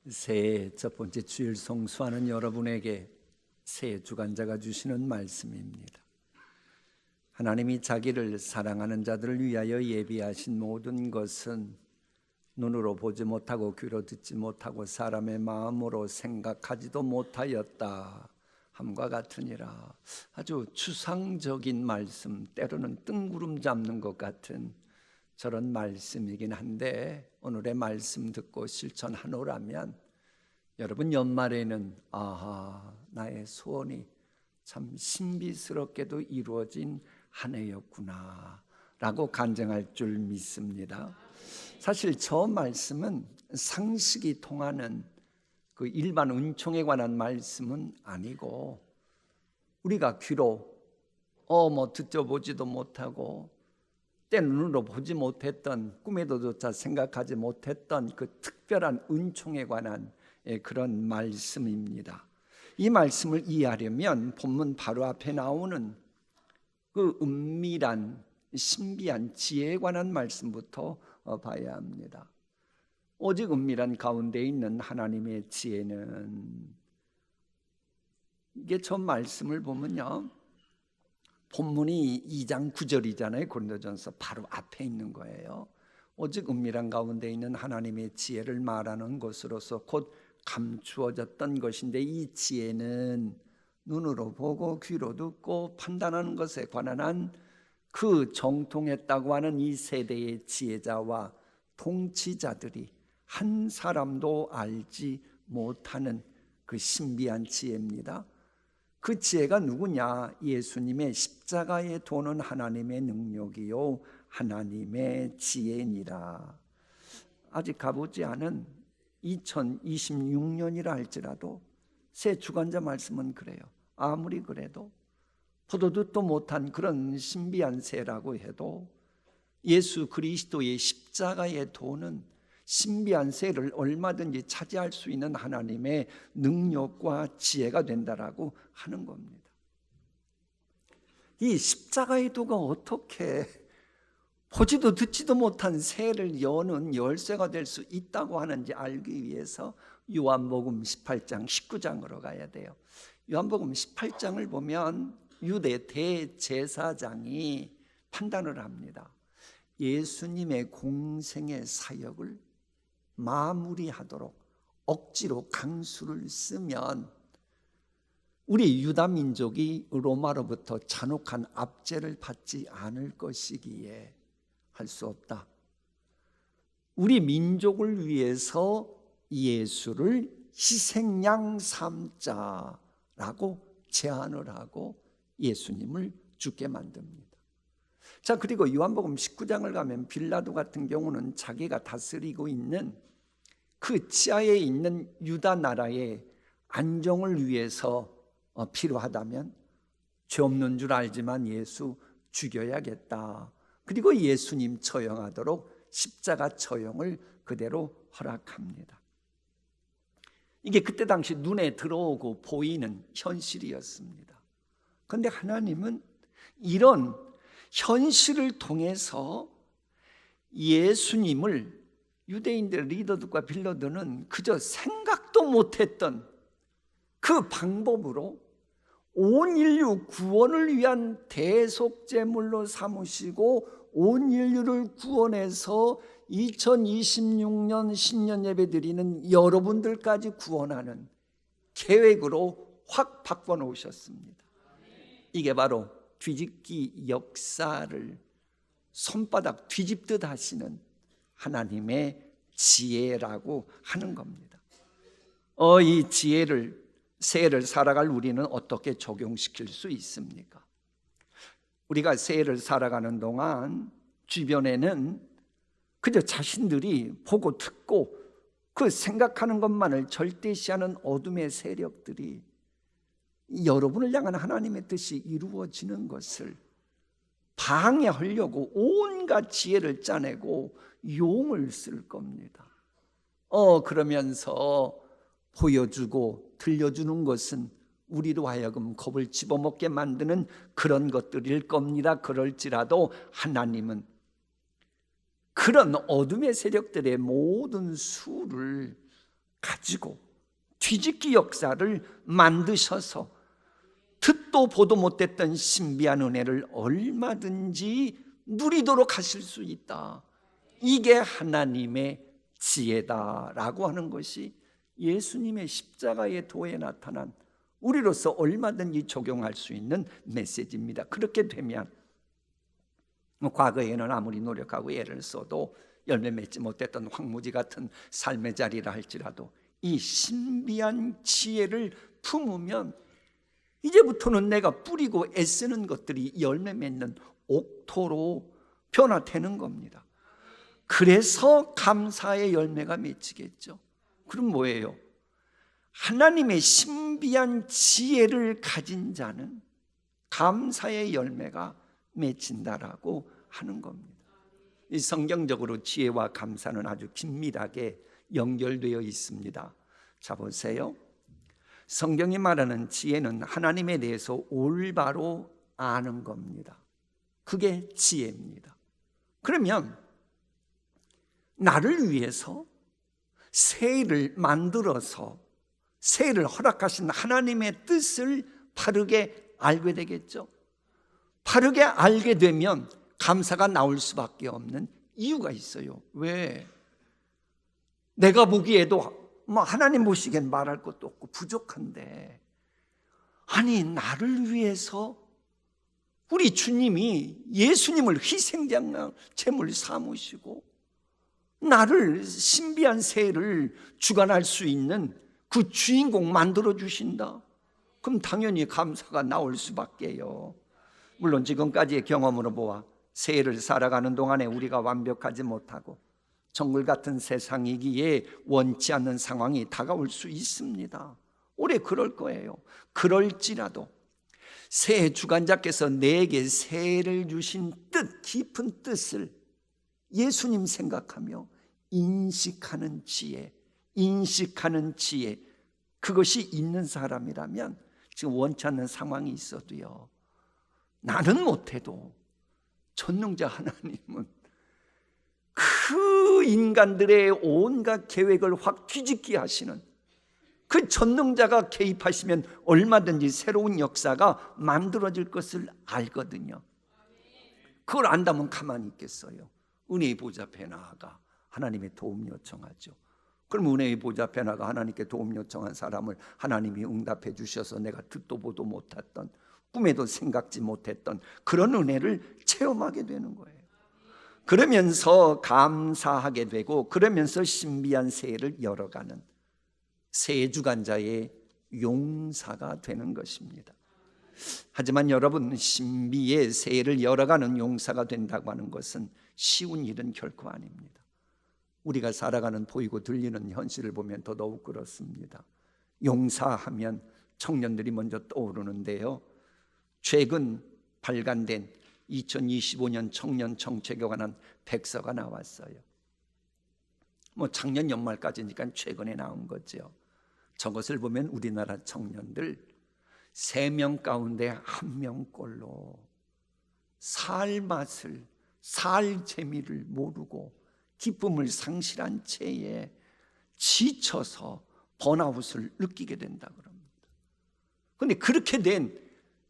새해 첫 번째 주일 성수하는 여러분에게 새해 주간자가 주시는 말씀입니다. 하나님이 자기를 사랑하는 자들을 위하여 예비하신 모든 것은 눈으로 보지 못하고 귀로 듣지 못하고 사람의 마음으로 생각하지도 못하였다 함과 같으니라. 아주 추상적인 말씀, 때로는 뜬구름 잡는 것 같은 저런 말씀이긴 한데, 오늘의 말씀 듣고 실천하노라면 여러분 연말에는 나의 소원이 참 신비스럽게도 이루어진 한 해였구나 라고 간증할 줄 믿습니다. 사실 저 말씀은 상식이 통하는 그 일반 은총에 관한 말씀은 아니고, 우리가 귀로 듣도 보지도 못하고 때 눈으로 보지 못했던, 꿈에도조차 생각하지 못했던 그 특별한 은총에 관한 그런 말씀입니다. 이 말씀을 이해하려면 본문 바로 앞에 나오는 그 은밀한 신비한 지혜에 관한 말씀부터 봐야 합니다. 오직 은밀한 가운데 있는 하나님의 지혜는, 이게 저 말씀을 보면요, 본문이 2장 9절이잖아요. 고린도전서 바로 앞에 있는 거예요. 오직 은밀한 가운데 있는 하나님의 지혜를 말하는 것으로서 곧 감추어졌던 것인데, 이 지혜는 눈으로 보고 귀로 듣고 판단하는 것에 관한 한 그 정통했다고 하는 이 세대의 지혜자와 통치자들이 한 사람도 알지 못하는 그 신비한 지혜입니다. 그 지혜가 누구냐? 예수님의 십자가에 도는 하나님의 능력이요 하나님의 지혜니라. 아직 가보지 않은 2026년이라 할지라도 새 주간자 말씀은 그래요. 아무리 그래도 보도 듣도 못한 그런 신비한 새라고 해도 예수 그리스도의 십자가에 도는 신비한 새를 얼마든지 차지할 수 있는 하나님의 능력과 지혜가 된다라고 하는 겁니다. 이 십자가의 도가 어떻게 보지도 듣지도 못한 새를 여는 열쇠가 될 수 있다고 하는지 알기 위해서 요한복음 18장 19장으로 가야 돼요. 요한복음 18장을 보면 유대 대제사장이 판단을 합니다. 예수님의 공생의 사역을 마무리하도록 억지로 강수를 쓰면 우리 유다 민족이 로마로부터 잔혹한 압제를 받지 않을 것이기에 할 수 없다. 우리 민족을 위해서 예수를 희생양 삼자라고 제안을 하고 예수님을 죽게 만듭니다. 자, 그리고 요한복음 19장을 가면 빌라도 같은 경우는 자기가 다스리고 있는 그 치하에 있는 유다 나라의 안정을 위해서 필요하다면 죄 없는 줄 알지만 예수 죽여야겠다. 그리고 예수님 처형하도록 십자가 처형을 그대로 허락합니다. 이게 그때 당시 눈에 들어오고 보이는 현실이었습니다. 그런데 하나님은 이런 현실을 통해서 예수님을 유대인들 리더들과 빌라도는 그저 생각도 못했던 그 방법으로 온 인류 구원을 위한 대속제물로 삼으시고 온 인류를 구원해서 2026년 신년 예배 드리는 여러분들까지 구원하는 계획으로 확 바꿔놓으셨습니다. 이게 바로 뒤집기 역사를 손바닥 뒤집듯 하시는 하나님의 지혜라고 하는 겁니다. 이 지혜를, 새해를 살아갈 우리는 어떻게 적용시킬 수 있습니까? 우리가 새해를 살아가는 동안 주변에는 그저 자신들이 보고 듣고 그 생각하는 것만을 절대시하는 어둠의 세력들이 여러분을 향한 하나님의 뜻이 이루어지는 것을 방해하려고 온갖 지혜를 짜내고 용을 쓸 겁니다. 그러면서 보여주고 들려주는 것은 우리로 하여금 겁을 집어먹게 만드는 그런 것들일 겁니다. 그럴지라도 하나님은 그런 어둠의 세력들의 모든 수를 가지고 뒤집기 역사를 만드셔서 듣도 보도 못했던 신비한 은혜를 얼마든지 누리도록 하실 수 있다. 이게 하나님의 지혜다라고 하는 것이 예수님의 십자가의 도에 나타난 우리로서 얼마든지 적용할 수 있는 메시지입니다. 그렇게 되면 과거에는 아무리 노력하고 애를 써도 열매 맺지 못했던 황무지 같은 삶의 자리라 할지라도 이 신비한 지혜를 품으면 이제부터는 내가 뿌리고 애쓰는 것들이 열매 맺는 옥토로 변화되는 겁니다. 그래서 감사의 열매가 맺히겠죠. 그럼 뭐예요? 하나님의 신비한 지혜를 가진 자는 감사의 열매가 맺힌다라고 하는 겁니다. 이 성경적으로 지혜와 감사는 아주 긴밀하게 연결되어 있습니다. 자, 보세요. 성경이 말하는 지혜는 하나님에 대해서 올바로 아는 겁니다. 그게 지혜입니다. 그러면 나를 위해서 새해를 만들어서 새해를 허락하신 하나님의 뜻을 바르게 알게 되겠죠. 바르게 알게 되면 감사가 나올 수밖에 없는 이유가 있어요. 왜? 내가 보기에도 하나님 보시기엔 말할 것도 없고 부족한데, 아니 나를 위해서 우리 주님이 예수님을 희생장 제물 삼으시고 나를 신비한 새해를 주관할 수 있는 그 주인공 만들어 주신다. 그럼 당연히 감사가 나올 수밖에요. 물론 지금까지의 경험으로 보아 새해를 살아가는 동안에 우리가 완벽하지 못하고 정글 같은 세상이기에 원치 않는 상황이 다가올 수 있습니다. 올해 그럴 거예요. 그럴지라도 새해 주관자께서 내게 새해를 주신 뜻, 깊은 뜻을 예수님 생각하며 인식하는 지혜, 그것이 있는 사람이라면 지금 원치 않는 상황이 있어도요, 나는 못해도 전능자 하나님은 그 인간들의 온갖 계획을 확 뒤집게 하시는 그 전능자가 개입하시면 얼마든지 새로운 역사가 만들어질 것을 알거든요. 그걸 안다면 가만히 있겠어요? 은혜의 보좌 앞에 나아가 하나님의 도움 요청하죠. 그럼 은혜의 보좌 앞에 나아가 하나님께 도움 요청한 사람을 하나님이 응답해 주셔서 내가 듣도 보도 못했던, 꿈에도 생각지 못했던 그런 은혜를 체험하게 되는 거예요. 그러면서 감사하게 되고, 그러면서 신비한 새해를 열어가는 새해 주관자의 용사가 되는 것입니다. 하지만 여러분, 신비의 새해를 열어가는 용사가 된다고 하는 것은 쉬운 일은 결코 아닙니다. 우리가 살아가는 보이고 들리는 현실을 보면 더더욱 그렇습니다. 용사하면 청년들이 먼저 떠오르는데요, 최근 발간된 2025년 청년 정책에 관한 백서가 나왔어요. 작년 연말까지니까 최근에 나온 거죠. 저것을 보면 우리나라 청년들 3명 가운데 1명꼴로 살 맛을, 살 재미를 모르고 기쁨을 상실한 채에 지쳐서 번아웃을 느끼게 된다 그럽니다. 그런데 그렇게 된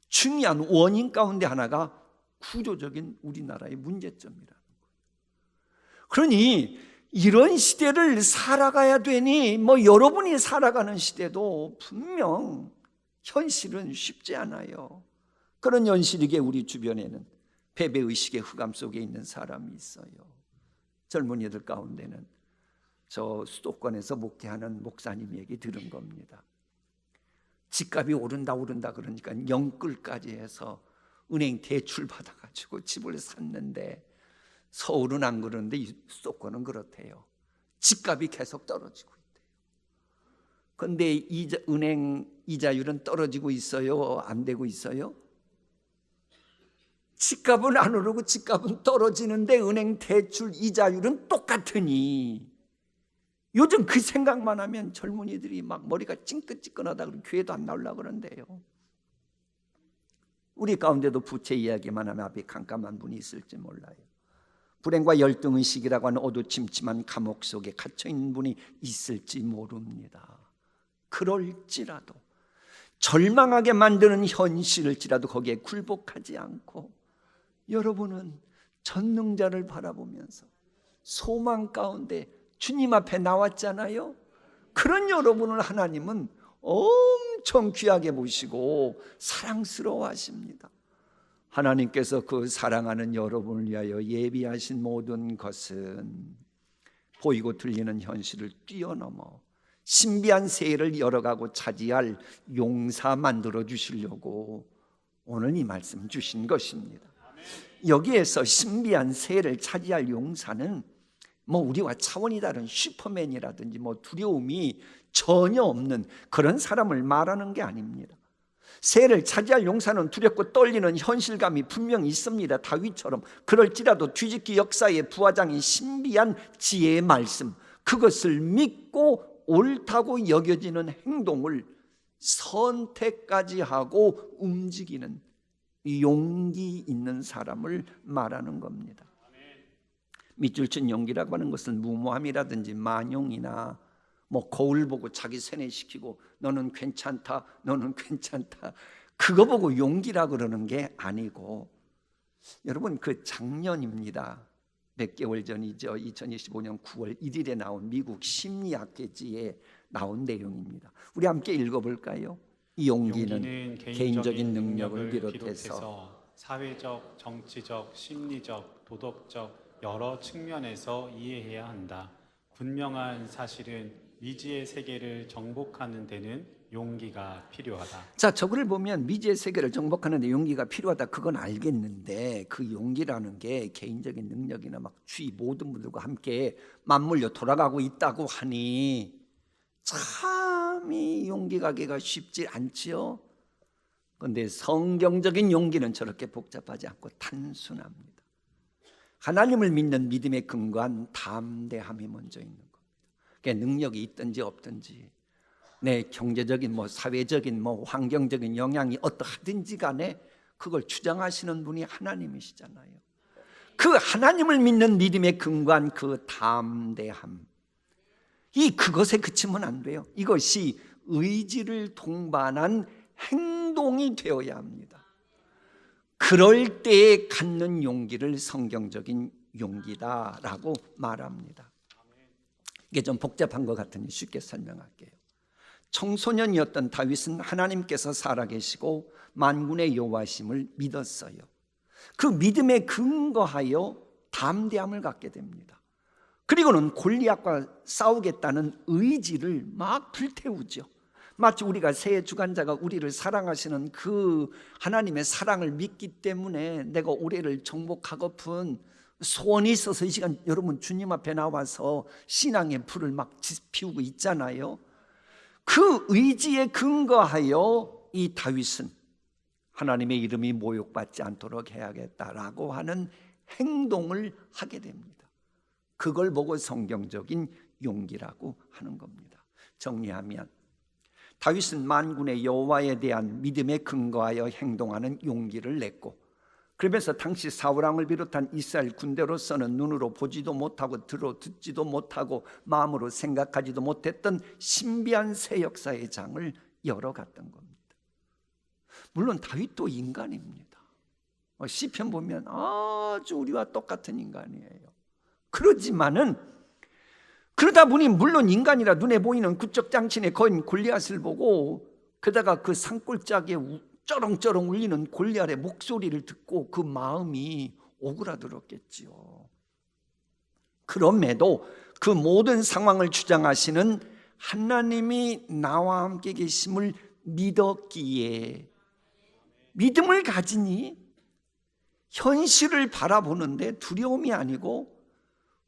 중요한 원인 가운데 하나가 구조적인 우리나라의 문제점이라는 거예요. 그러니 이런 시대를 살아가야 되니 여러분이 살아가는 시대도 분명 현실은 쉽지 않아요. 그런 현실이기에 우리 주변에는 패배의식의 흑암 속에 있는 사람이 있어요. 젊은이들 가운데는 저 수도권에서 목회하는 목사님 얘기 들은 겁니다. 집값이 오른다 그러니까 영끌까지 해서 은행 대출 받아가지고 집을 샀는데, 서울은 안 그러는데 이 수도권은 그렇대요. 집값이 계속 떨어지고 있대요. 그런데 은행 이자율은 떨어지고 있어요? 안 되고 있어요? 집값은 안 오르고 집값은 떨어지는데 은행 대출 이자율은 똑같으니 요즘 그 생각만 하면 젊은이들이 막 머리가 찡긋찡긋하다 그러고 교회도 안 나오려고 그러는데요. 우리 가운데도 부채 이야기만 하면 앞에 깜깜한 분이 있을지 몰라요. 불행과 열등의식이라고 하는 어두침침한 감옥 속에 갇혀있는 분이 있을지 모릅니다. 그럴지라도, 절망하게 만드는 현실일지라도 거기에 굴복하지 않고 여러분은 전능자를 바라보면서 소망 가운데 주님 앞에 나왔잖아요. 그런 여러분을 하나님은 엄청 귀하게 보시고 사랑스러워 하십니다. 하나님께서 그 사랑하는 여러분을 위하여 예비하신 모든 것은 보이고 들리는 현실을 뛰어넘어 신비한 세계를 열어가고 차지할 용사 만들어 주시려고 오늘 이 말씀 주신 것입니다. 여기에서 신비한 세계를 차지할 용사는 우리와 차원이 다른 슈퍼맨이라든지 두려움이 전혀 없는 그런 사람을 말하는 게 아닙니다. 세를 차지할 용사는 두렵고 떨리는 현실감이 분명히 있습니다. 다윗처럼. 그럴지라도 뒤집기 역사의 부하장인 신비한 지혜의 말씀, 그것을 믿고 옳다고 여겨지는 행동을 선택까지 하고 움직이는 용기 있는 사람을 말하는 겁니다. 밑줄 친 용기라고 하는 것은 무모함이라든지 만용이나 거울 보고 자기 세뇌시키고 너는 괜찮다, 너는 괜찮다, 그거 보고 용기라 그러는 게 아니고, 여러분 그 작년입니다. 몇 개월 전이죠. 2025년 9월 1일에 나온 미국 심리학계지에 나온 내용입니다. 우리 함께 읽어볼까요? 이 용기는 개인적인 능력을 비롯해서 사회적, 정치적, 심리적, 도덕적 여러 측면에서 이해해야 한다. 분명한 사실은 미지의 세계를 정복하는 데는 용기가 필요하다. 자, 저거를 보면 미지의 세계를 정복하는 데 용기가 필요하다, 그건 알겠는데 그 용기라는 게 개인적인 능력이나 주위 모든 분들과 함께 맞물려 돌아가고 있다고 하니 참 이 용기 가기가 쉽지 않지요. 그런데 성경적인 용기는 저렇게 복잡하지 않고 단순합니다. 하나님을 믿는 믿음의 근거한 담대함이 먼저 있는 겁니다. 그러니까 능력이 있든지 없든지, 내 경제적인 사회적인 환경적인 영향이 어떠하든지 간에 그걸 주장하시는 분이 하나님이시잖아요. 그 하나님을 믿는 믿음의 근거한 그 담대함, 그것에 그치면 안 돼요. 이것이 의지를 동반한 행동이 되어야 합니다. 그럴 때에 갖는 용기를 성경적인 용기다라고 말합니다. 이게 좀 복잡한 것 같으니 쉽게 설명할게요. 청소년이었던 다윗은 하나님께서 살아계시고 만군의 여호와심을 믿었어요. 그 믿음에 근거하여 담대함을 갖게 됩니다. 그리고는 골리앗과 싸우겠다는 의지를 막 불태우죠. 마치 우리가 새 주관자가 우리를 사랑하시는 그 하나님의 사랑을 믿기 때문에 내가 올해를 정복하고픈 소원이 있어서 이 시간 여러분 주님 앞에 나와서 신앙의 불을 막 피우고 있잖아요. 그 의지에 근거하여 이 다윗은 하나님의 이름이 모욕받지 않도록 해야겠다라고 하는 행동을 하게 됩니다. 그걸 보고 성경적인 용기라고 하는 겁니다. 정리하면 다윗은 만군의 여호와에 대한 믿음에 근거하여 행동하는 용기를 냈고, 그러면서 당시 사울왕을 비롯한 이스라엘 군대로서는 눈으로 보지도 못하고 듣지도 못하고 마음으로 생각하지도 못했던 신비한 새 역사의 장을 열어갔던 겁니다. 물론 다윗도 인간입니다. 시편 보면 아주 우리와 똑같은 인간이에요. 그러지만은 그러다 보니 물론 인간이라 눈에 보이는 구적장신의 거인 골리앗을 보고, 게다가 그 산골짜기에 쩌렁쩌렁 울리는 골리앗의 목소리를 듣고 그 마음이 오그라들었겠지요. 그럼에도 그 모든 상황을 주장하시는 하나님이 나와 함께 계심을 믿었기에, 믿음을 가지니 현실을 바라보는데 두려움이 아니고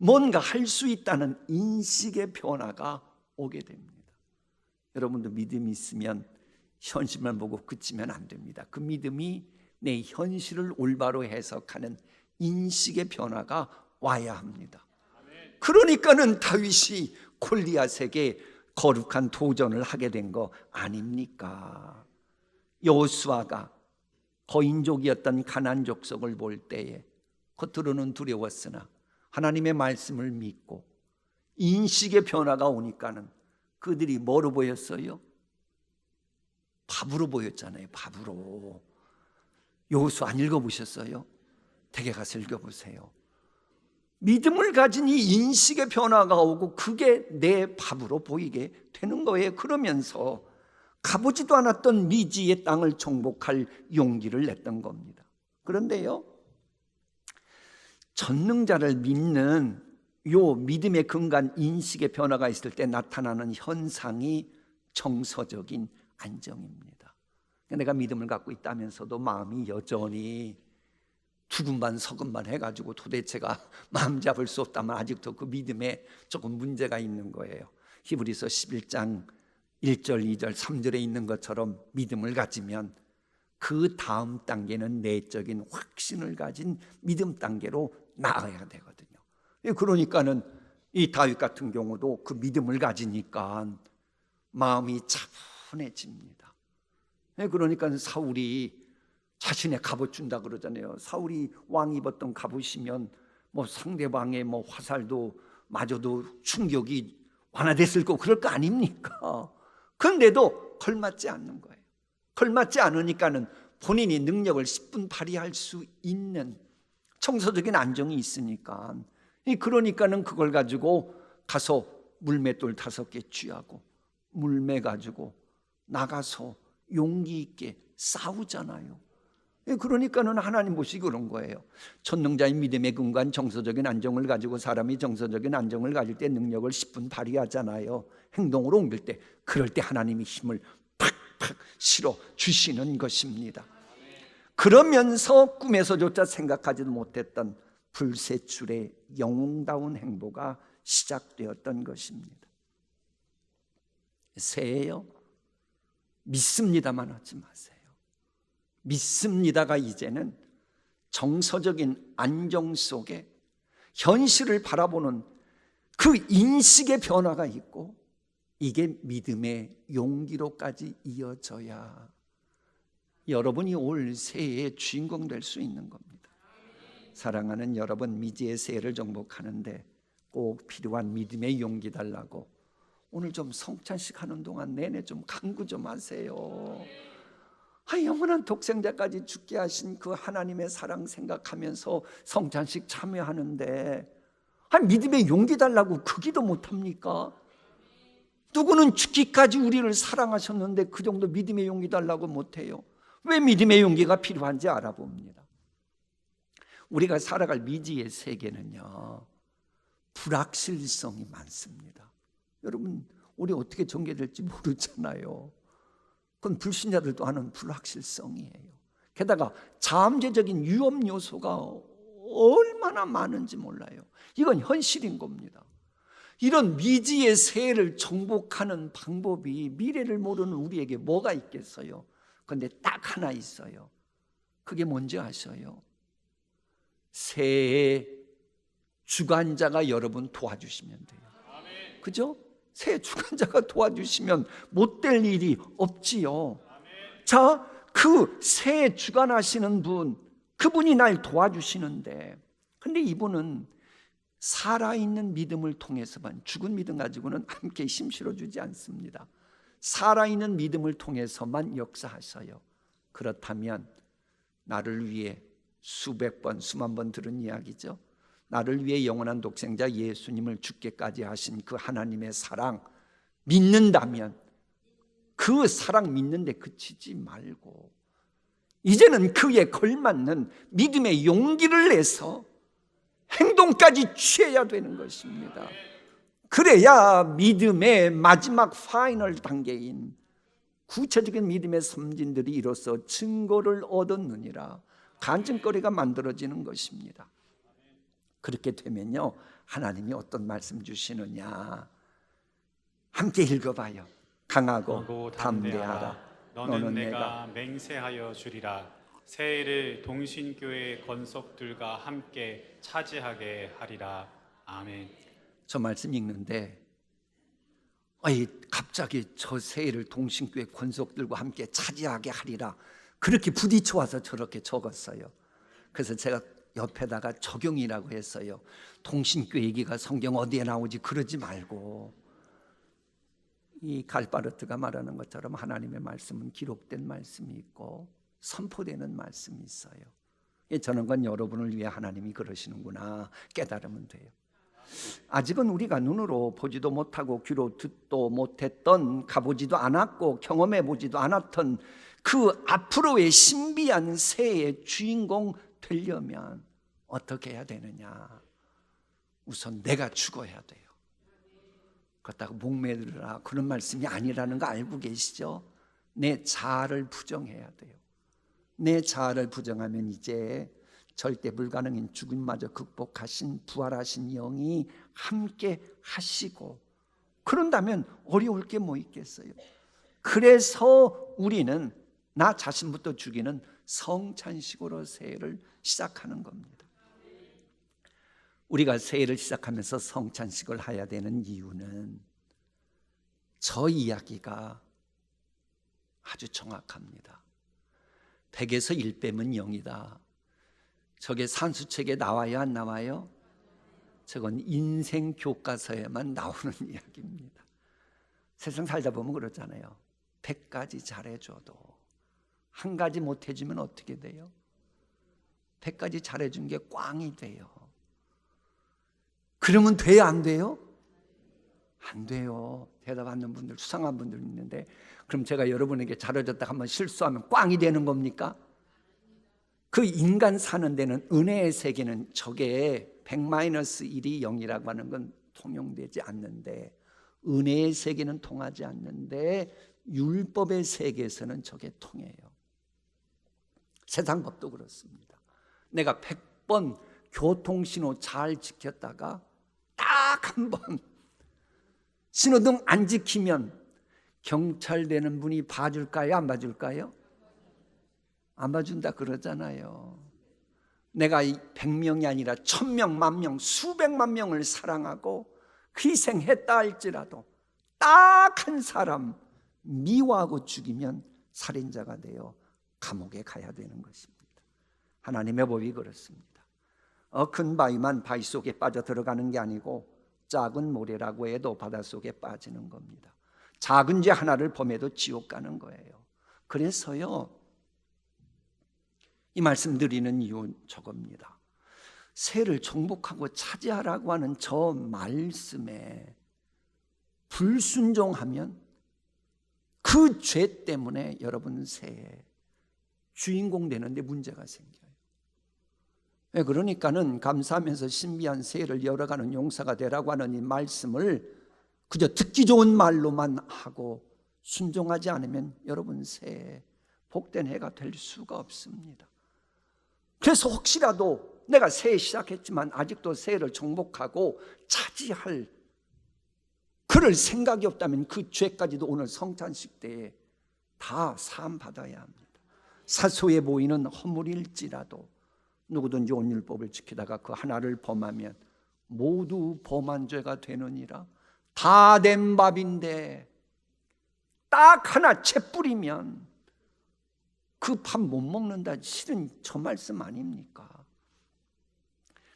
뭔가 할 수 있다는 인식의 변화가 오게 됩니다. 여러분도 믿음이 있으면 현실만 보고 그치면 안 됩니다. 그 믿음이 내 현실을 올바로 해석하는 인식의 변화가 와야 합니다. 그러니까는 다윗이 골리앗에게 거룩한 도전을 하게 된 거 아닙니까? 여호수아가 거인족이었던 가나안 족속을 볼 때에 겉으로는 두려웠으나 하나님의 말씀을 믿고 인식의 변화가 오니까는 그들이 뭐로 보였어요? 바보로 보였잖아요. 바보로. 여호수아 안 읽어보셨어요? 댁에 가서 읽어보세요. 믿음을 가진 이 인식의 변화가 오고 그게 내 밥으로 보이게 되는 거예요. 그러면서 가보지도 않았던 미지의 땅을 정복할 용기를 냈던 겁니다. 그런데요, 전능자를 믿는 요 믿음의 근간 인식의 변화가 있을 때 나타나는 현상이 정서적인 안정입니다. 내가 믿음을 갖고 있다면서도 마음이 여전히 두근반 서근반 해가지고 도대체가 마음 잡을 수 없다면 아직도 그 믿음에 조금 문제가 있는 거예요. 히브리서 11장 1절, 2절, 3절에 있는 것처럼 믿음을 가지면 그 다음 단계는 내적인 확신을 가진 믿음 단계로 나아가야 되거든요. 그러니까는 이 다윗 같은 경우도 그 믿음을 가지니까 마음이 차분해집니다. 그러니까 사울이 자신의 갑옷 준다 그러잖아요. 사울이 왕 입었던 갑옷이면 뭐 상대방의 뭐 화살도 맞아도 충격이 완화됐을 거고 그럴 거 아닙니까? 그런데도 걸맞지 않는 거예요. 걸맞지 않으니까는 본인이 능력을 10분 발휘할 수 있는 정서적인 안정이 있으니까, 그러니까는 그걸 가지고 가서 물맷돌 5개 쥐하고 물매 가지고 나가서 용기 있게 싸우잖아요. 그러니까는 하나님 보시기 그런 거예요. 전능자의 믿음의 근간 정서적인 안정을 가지고 사람이 정서적인 안정을 가질 때 능력을 10분 발휘하잖아요. 행동으로 옮길 때, 그럴 때 하나님이 힘을 팍팍 실어 주시는 것입니다. 그러면서 꿈에서조차 생각하지도 못했던 불세출의 영웅다운 행보가 시작되었던 것입니다. 새해요, 믿습니다만 하지 마세요. 믿습니다가 이제는 정서적인 안정 속에 현실을 바라보는 그 인식의 변화가 있고, 이게 믿음의 용기로까지 이어져야 여러분이 올 새해의 주인공 될 수 있는 겁니다. 사랑하는 여러분, 미지의 새해를 정복하는데 꼭 필요한 믿음의 용기 달라고 오늘 좀 성찬식 하는 동안 내내 좀 간구 좀 하세요. 영원한 독생자까지 죽게 하신 그 하나님의 사랑 생각하면서 성찬식 참여하는데 믿음의 용기 달라고 그 기도 못합니까? 누구는 죽기까지 우리를 사랑하셨는데 그 정도 믿음의 용기 달라고 못해요? 왜 믿음의 용기가 필요한지 알아봅니다. 우리가 살아갈 미지의 세계는요, 불확실성이 많습니다. 여러분, 우리 어떻게 전개될지 모르잖아요. 그건 불신자들도 아는 불확실성이에요. 게다가 잠재적인 위험 요소가 얼마나 많은지 몰라요. 이건 현실인 겁니다. 이런 미지의 새해를 정복하는 방법이 미래를 모르는 우리에게 뭐가 있겠어요? 그런데 딱 하나 있어요. 그게 뭔지 아셔요? 새해의 주관자가 여러분 도와주시면 돼요. 그죠? 새 주관자가 도와주시면 못 될 일이 없지요. 자, 그 새 주관하시는 분, 그분이 날 도와주시는데, 근데 이분은 살아있는 믿음을 통해서만, 죽은 믿음 가지고는 함께 힘 실어주지 않습니다. 살아있는 믿음을 통해서만 역사하셔요. 그렇다면 나를 위해 수백 번, 수만 번 들은 이야기죠. 나를 위해 영원한 독생자 예수님을 죽게까지 하신 그 하나님의 사랑 믿는다면 그 사랑 믿는데 그치지 말고 이제는 그에 걸맞는 믿음의 용기를 내서 행동까지 취해야 되는 것입니다. 그래야 믿음의 마지막 파이널 단계인 구체적인 믿음의 섬진들이 이로써 증거를 얻었느니라 간증거리가 만들어지는 것입니다. 그렇게 되면요, 하나님이 어떤 말씀 주시느냐, 함께 읽어봐요. 강하고 담대하라. 너는 내가 맹세하여 주리라. 새해를 동신교회 권속들과 함께 차지하게 하리라. 아멘. 저 말씀 읽는데 갑자기 저 새해를 동신교회 권속들과 함께 차지하게 하리라, 그렇게 부딪혀와서 저렇게 적었어요. 그래서 제가 옆에다가 적용이라고 했어요. 통신교 얘기가 성경 어디에 나오지 그러지 말고, 이 갈바르트가 말하는 것처럼 하나님의 말씀은 기록된 말씀이 있고 선포되는 말씀이 있어요. 저는 건 여러분을 위해 하나님이 그러시는구나 깨달으면 돼요. 아직은 우리가 눈으로 보지도 못하고 귀로 듣도 못했던, 가보지도 않았고 경험해보지도 않았던 그 앞으로의 신비한 새의 주인공 되려면 어떻게 해야 되느냐? 우선 내가 죽어야 돼요. 그렇다고 목매들으라 그런 말씀이 아니라는 거 알고 계시죠? 내 자아를 부정해야 돼요. 내 자아를 부정하면 이제 절대 불가능인 죽음마저 극복하신 부활하신 영이 함께 하시고, 그런다면 어려울 게 뭐 있겠어요? 그래서 우리는 나 자신부터 죽이는 성찬식으로 새해를 시작하는 겁니다. 우리가 새해를 시작하면서 성찬식을 해야 되는 이유는 저 이야기가 아주 정확합니다. 100에서 1 빼면 0이다. 저게 산수책에 나와요, 안 나와요? 저건 인생 교과서에만 나오는 이야기입니다. 세상 살다 보면 그렇잖아요. 100가지 잘해줘도 한 가지 못해주면 어떻게 돼요? 100가지 잘해준 게 꽝이 돼요. 그러면 돼요, 안 돼요? 안 돼요. 대답 않는 분들, 수상한 분들 있는데, 그럼 제가 여러분에게 잘해줬다가 한번 실수하면 꽝이 되는 겁니까? 그 인간 사는 데는, 은혜의 세계는 저게 100-1이 0이라고 하는 건 통용되지 않는데, 은혜의 세계는 통하지 않는데 율법의 세계에서는 저게 통해요. 세상 법도 그렇습니다. 내가 100번 교통신호 잘 지켰다가 딱 한 번 신호등 안 지키면 경찰 되는 분이 봐줄까요? 안 봐줄까요? 안 봐준다 그러잖아요. 내가 100명이 아니라 1000명, 10,000명, 수백만 명을 사랑하고 희생했다 할지라도 딱 한 사람 미워하고 죽이면 살인자가 되어 감옥에 가야 되는 것입니다. 하나님의 법이 그렇습니다. 큰 바위만 바위 속에 빠져 들어가는 게 아니고 작은 모래라고 해도 바닷속에 빠지는 겁니다. 작은 죄 하나를 범해도 지옥 가는 거예요. 그래서요, 이 말씀 드리는 이유 저겁니다. 새를 정복하고 차지하라고 하는 저 말씀에 불순종하면 그 죄 때문에 여러분 새의 주인공 되는데 문제가 생겨요. 그러니까는 감사하면서 신비한 새해를 열어가는 용사가 되라고 하는 이 말씀을 그저 듣기 좋은 말로만 하고 순종하지 않으면 여러분 새해 복된 해가 될 수가 없습니다. 그래서 혹시라도 내가 새해 시작했지만 아직도 새해를 정복하고 차지할 그럴 생각이 없다면 그 죄까지도 오늘 성찬식 때에 다 사함받아야 합니다. 사소해 보이는 허물일지라도 누구든지 온율법을 지키다가 그 하나를 범하면 모두 범한 죄가 되느니라. 다 된 밥인데 딱 하나 채 뿌리면 그 밥 못 먹는다. 실은 저 말씀 아닙니까?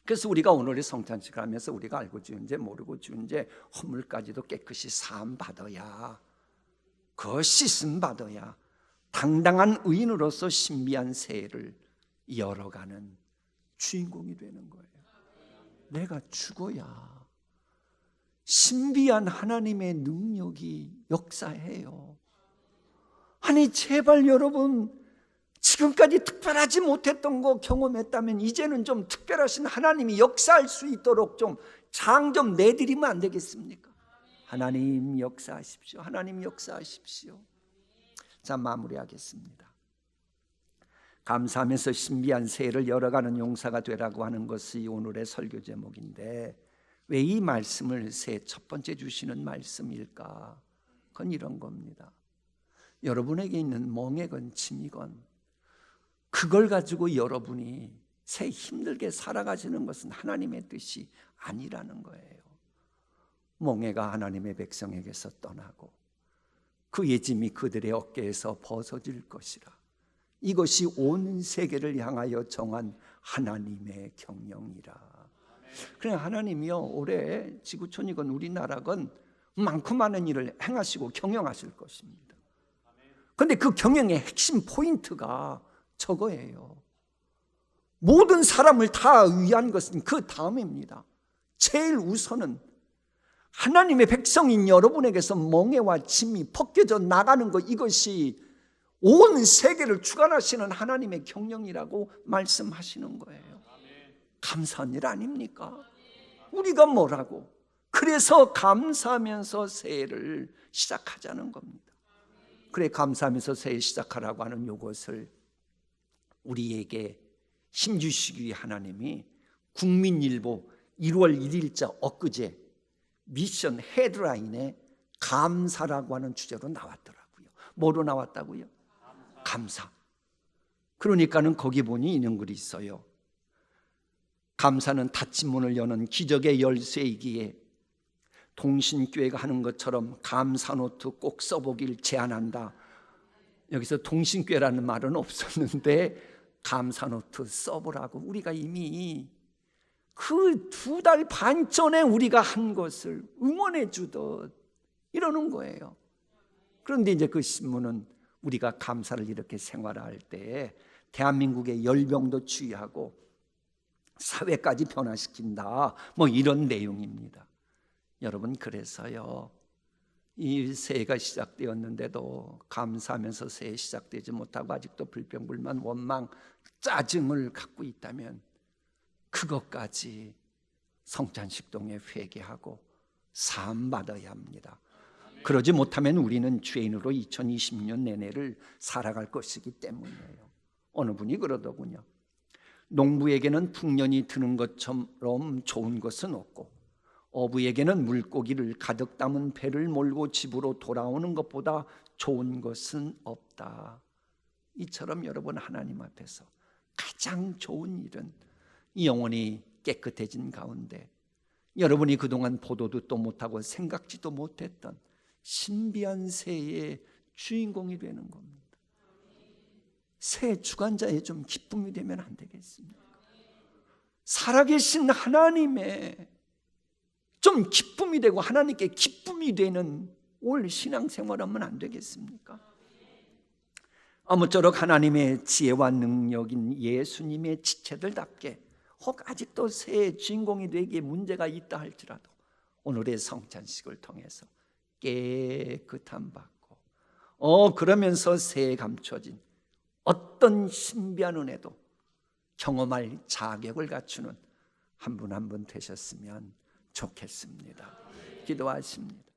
그래서 우리가 오늘의 성찬식을 하면서 우리가 알고 지은 죄 모르고 지은 죄 허물까지도 깨끗이 사함 받아야, 그 씻음 받아야 당당한 의인으로서 신비한 새해를 열어가는 주인공이 되는 거예요. 내가 죽어야 신비한 하나님의 능력이 역사해요. 아니 제발 여러분, 지금까지 특별하지 못했던 거 경험했다면 이제는 좀 특별하신 하나님이 역사할 수 있도록 좀 장 좀 내드리면 안 되겠습니까? 하나님 역사하십시오. 하나님 역사하십시오. 자, 마무리하겠습니다. 감사하면서 신비한 새해를 열어가는 용사가 되라고 하는 것이 오늘의 설교 제목인데, 왜 이 말씀을 새해 첫 번째 주시는 말씀일까? 그건 이런 겁니다. 여러분에게 있는 멍해건 짐이건 그걸 가지고 여러분이 새해 힘들게 살아가시는 것은 하나님의 뜻이 아니라는 거예요. 멍해가 하나님의 백성에게서 떠나고 그의 짐이 그들의 어깨에서 벗어질 것이라. 이것이 온 세계를 향하여 정한 하나님의 경영이라. 그냥 하나님이요, 올해 지구촌이건 우리나라건 많고 많은 일을 행하시고 경영하실 것입니다. 그런데 그 경영의 핵심 포인트가 저거예요. 모든 사람을 다 위한 것은 그 다음입니다. 제일 우선은 하나님의 백성인 여러분에게서 멍에와 짐이 벗겨져 나가는 것, 이것이 온 세계를 주관하시는 하나님의 경영이라고 말씀하시는 거예요. 감사한 일 아닙니까? 우리가 뭐라고? 그래서 감사하면서 새해를 시작하자는 겁니다. 그래, 감사하면서 새해 시작하라고 하는 이것을 우리에게 힘주시기 위해 하나님이 국민일보 1월 1일자 엊그제 미션 헤드라인에 감사라고 하는 주제로 나왔더라고요. 뭐로 나왔다고요? 감사. 그러니까는 거기 보니 이런 글이 있어요. 감사는 닫힌 문을 여는 기적의 열쇠이기에 동신교회가 하는 것처럼 감사 노트 꼭 써보길 제안한다. 여기서 동신교회라는 말은 없었는데 감사 노트 써보라고. 우리가 이미 그 2달 반 전에 우리가 한 것을 응원해 주듯 이러는 거예요. 그런데 이제 그 신문은 우리가 감사를 이렇게 생활할 때 대한민국의 열병도 주의하고 사회까지 변화시킨다, 뭐 이런 내용입니다. 여러분, 그래서요, 이 새해가 시작되었는데도 감사하면서 새해 시작되지 못하고 아직도 불평불만, 원망, 짜증을 갖고 있다면 그것까지 성찬식동에 회개하고 사함받아야 합니다. 그러지 못하면 우리는 죄인으로 2020년 내내를 살아갈 것이기 때문이에요. 어느 분이 그러더군요. 농부에게는 풍년이 드는 것처럼 좋은 것은 없고 어부에게는 물고기를 가득 담은 배를 몰고 집으로 돌아오는 것보다 좋은 것은 없다. 이처럼 여러분, 하나님 앞에서 가장 좋은 일은 영혼이 깨끗해진 가운데 여러분이 그동안 보도 듣도 못하고 생각지도 못했던 신비한 새해의 주인공이 되는 겁니다. 새 주관자의 좀 기쁨이 되면 안 되겠습니까? 살아계신 하나님의 좀 기쁨이 되고 하나님께 기쁨이 되는 올 신앙생활하면 안 되겠습니까? 아무쪼록 하나님의 지혜와 능력인 예수님의 지체들답게 혹 아직도 새해 주인공이 되기에 문제가 있다 할지라도 오늘의 성찬식을 통해서 깨끗함 받고 그러면서 새해 감춰진 어떤 신비한 은혜도 경험할 자격을 갖추는 한 분 한 분 되셨으면 좋겠습니다. 기도하십니다.